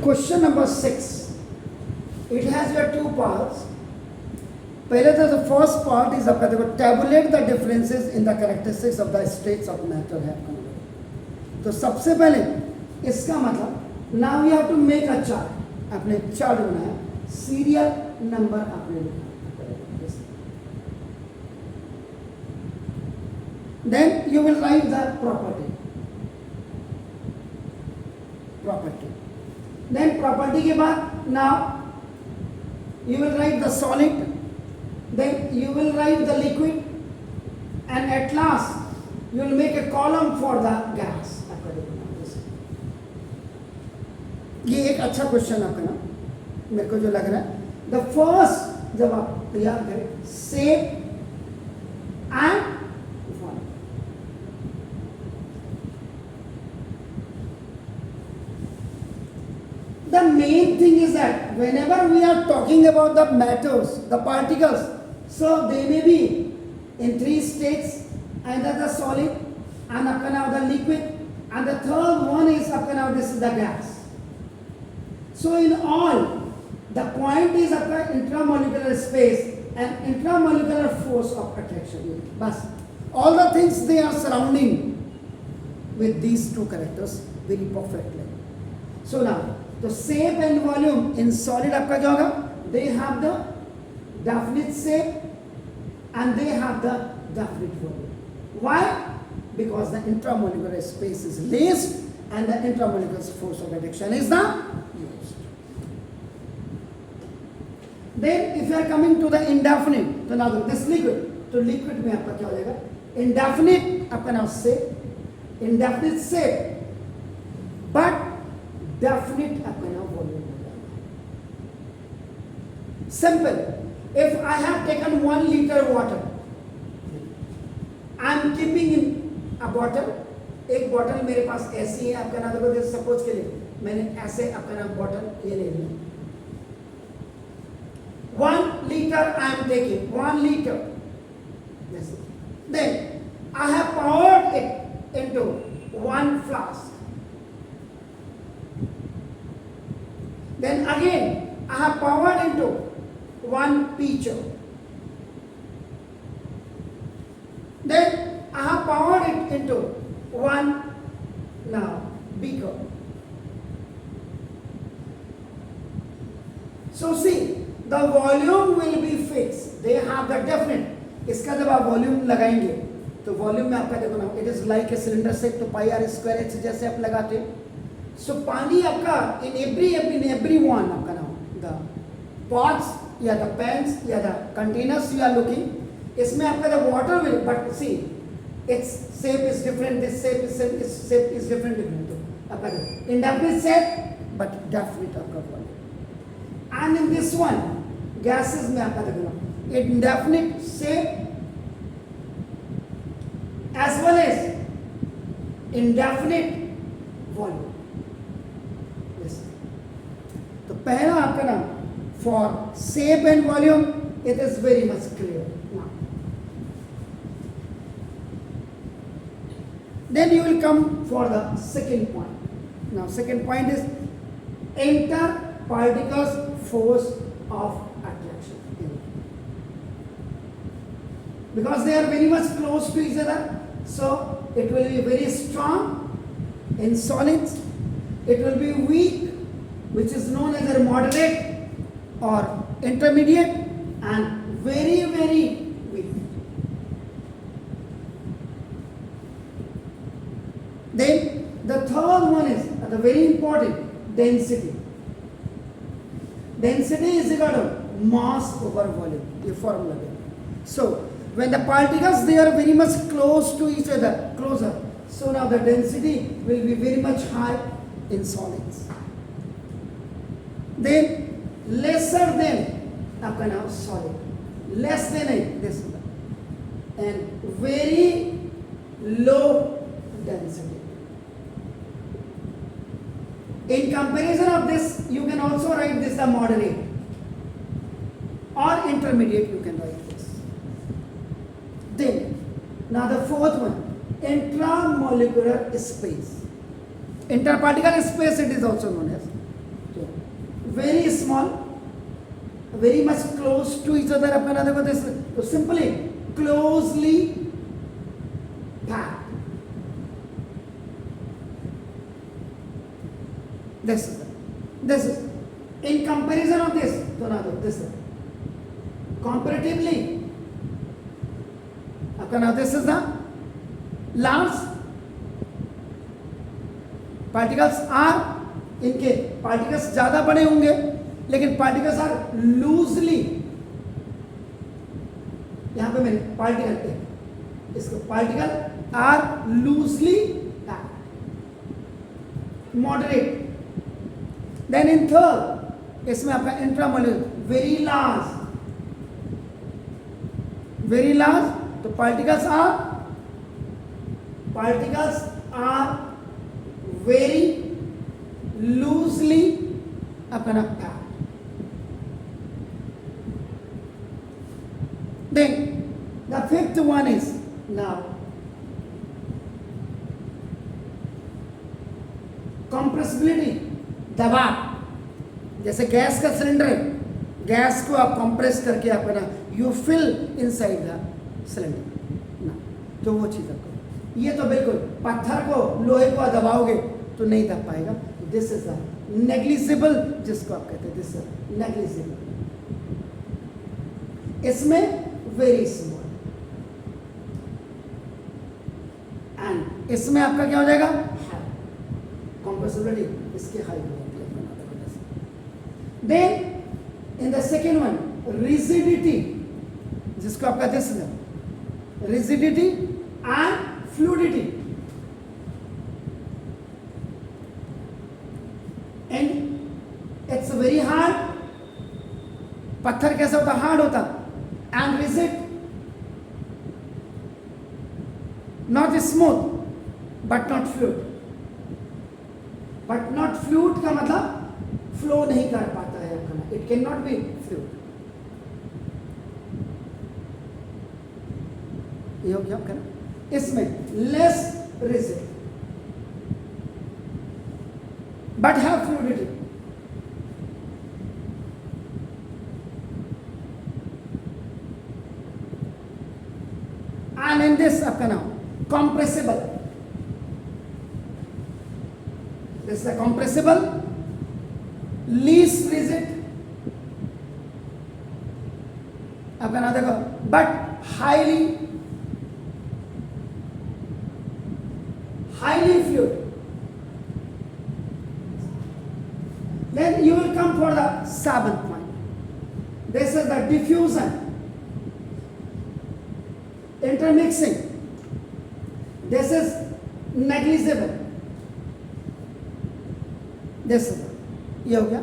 Question number 6. It has your two parts. पहले तो the first part is आपका देखो tabulate the differences in the characteristics of the states of matter है आपका मतलब। तो सबसे पहले इसका मतलब now you have to make a chart। आपने चार्ट बनाया, सीरियल नंबर आपने लिखा, then you will write the property। Then property के बाद now you will write the solid, then you will write the liquid, and at last you will make a column for the gas। ये एक अच्छा question आपका ना मेरे को जो लग रहा है। द फर्स्ट जब आप तैयार करें shape and the main thing is that whenever we are talking about the matters, the particles, so they may be in three states, either the solid and आपका now the liquid, and the third one is आपका now this is the gas। So in all, the point is आपका intramolecular space and intramolecular force of attraction। बस all the things they are surrounding with these two characters very perfectly। So now तो shape and volume in solid आपका क्या होगा? They have the definite shape and they have the definite volume। Why? Because the intramolecular space is least and the intramolecular force of attraction is the used। Then if you are coming to the indefinite, तो now this liquid, तो liquid में आपका क्या हो जाएगा? Indefinite आपका नाम shape, indefinite shape, but definite आपका नाम volume हो जाएगा। Simple। If I have taken 1 liter water, I am keeping in a bottle। एक बॉटल मेरे पास ऐसी है आपका नाम देखो, सपोज के लिए मैंने ऐसे आपका नाम बॉटल ये ले लिया। 1 liter I am taking 1 liter। Then I have poured it into 1 flask। Then again I have poured into 1 pitcher। Then I have poured it into 1 now beaker। So see, the volume will be fixed। They have the definite। इसका जब आप volume लगाएंगे तो volume में आपका देखो ना, it is like a cylinder shape, तो पाई आर स्क्वायर एच जैसे आप लगाते हैं। सो पानी आपका इन एवरी वन आपका नाम द पॉट्स या द पैन्स या the containers you are looking, इसमें आपका the water will, but see its shape is different, this shape is different आपका इंडेफिनिट शेप बट डेफिनिट आपका volume. And in this one gases में आपका देखो ना indefinite shape as well as indefinite volume. तो पहला आपका नाम for shape and volume it is very much clear. Then you will come for the second point। Now second point is interparticles force of attraction। Because they are very much close to each other, so it will be very strong in solids, it will be weak, which is known as a moderate or intermediate, and very weak। Then the third one is the very important density। Density is equal to mass over volume, ये formula है। So when the particles they are very much close to each other, closer, so now the density will be very much high in solids। Then lesser than आपका नाम solid, less than this and very low density। In comparison of this, you can also write this the moderate or intermediate, you can write this। Then now the fourth one, intramolecular space। Interparticle space it is also known as। तो very small, very much close to each other, आपका ना देखो this, तो simply closely packed, this is in comparison of this, तो ना दो this is comparatively, आपका ना this is the large particles are, इनके particles ज्यादा बड़े होंगे, लेकिन particles are loosely, यहां पे मैंने particle, इसको particle are loosely packed, moderate. Then in third, इसमें आपका इंट्रामोल्यूलर वेरी लार्ज, तो पार्टिकल्स आर वेरी लूजली आपका ना packed. Then the fifth one is now compressibility, दबाव. जैसे गैस का सिलेंडर है, गैस को आप कंप्रेस करके आप ना you fill inside the cylinder ना, तो वो चीज़ आपको, ये तो बिल्कुल पत्थर को लोहे को दबाओगे तो नहीं दब पाएगा. दिस इज द नेग्लिजिबल, जिसको आप कहते हैं दिस इज नेग्लिजिबल. इसमें वेरी स्मॉल, एंड इसमें आपका क्या हो जाएगा, compressibility, इसकी हाई होती है. Then in the second one, rigidity, जिसको आप कहते हैं rigidity and fluidity. And it's very hard. पत्थर कैसा होता, हार्ड होता, and rigid, not smooth but not fluid. But not fluid का मतलब फ्लो नहीं कर पाता है आपका, it can not be fluid. ये हो गया आपका. इसमें less rigid but have fluidity. And in this आपका नाम compressible. This is a compressible, least rigid, आपका नाम देखो, but highly fluid. Then you will come for the seventh point. This is the diffusion, intermixing. This is negligible. This is ये हो गया.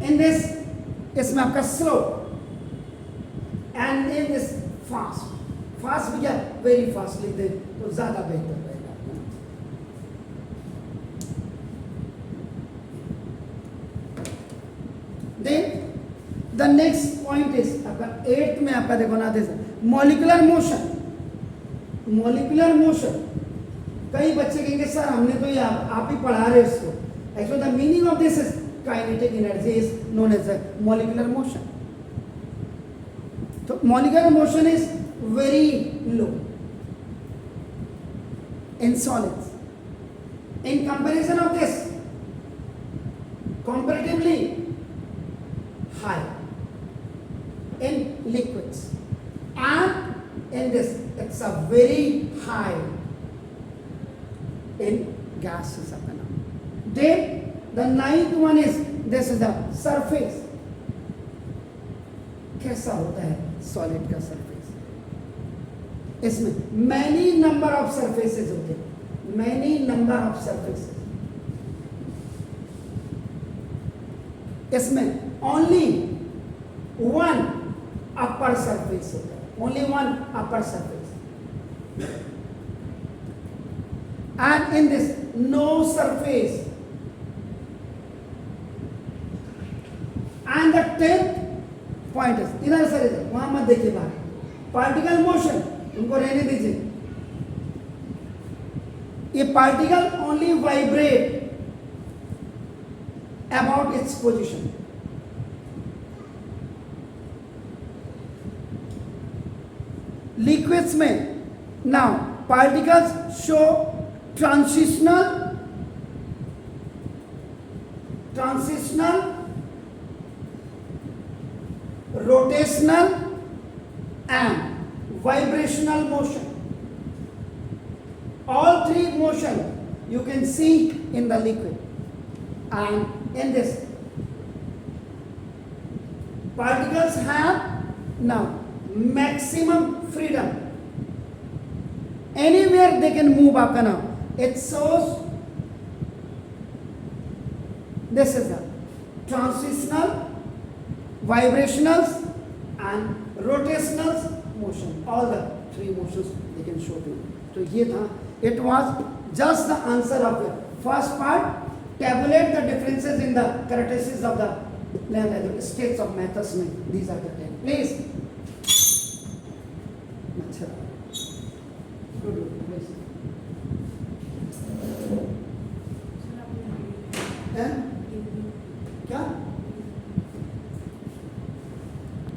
In this, इसमें आपका slow, and in this fast. Fast भी क्या, very fast लिख दे तो ज़्यादा बेहतर रहेगा. Then the next point is आपका 8th में आपका देखो ना this molecular motion. Molecular motion, कई बच्चे कहेंगे सर हमने तो ये आप ही पढ़ा रहे इसको. Actually the meaning of this is kinetic energy is known as a molecular motion. So molecular motion is very low in solids. In comparison of this, comparatively high in liquids, and in this it's a very high in gases. Then the 9th one is this is the surface. कैसा होता है solid का surface? इसमें many number of surfaces होते हैं, many number of surfaces. इसमें only one upper surface होता है, only one upper surface. And in this no surface. And the 10th point is, इधर सर इधर वहां मत देखिए बाहर, पार्टिकल मोशन उनको रहने दीजिए. A particle only vibrate about its position. Liquids में now particles show transitional, rotational and vibrational motion. All three motion you can see in the liquid. And in this, particles have now maximum freedom. Anywhere they can move up and up. It shows this is the transitional, vibrationals and rotational motion. All the three motions they can show to you. So here it was just the answer of the first part. Tabulate the differences in the characteristics of the states of matters. These are the 10. Please. Good, please. And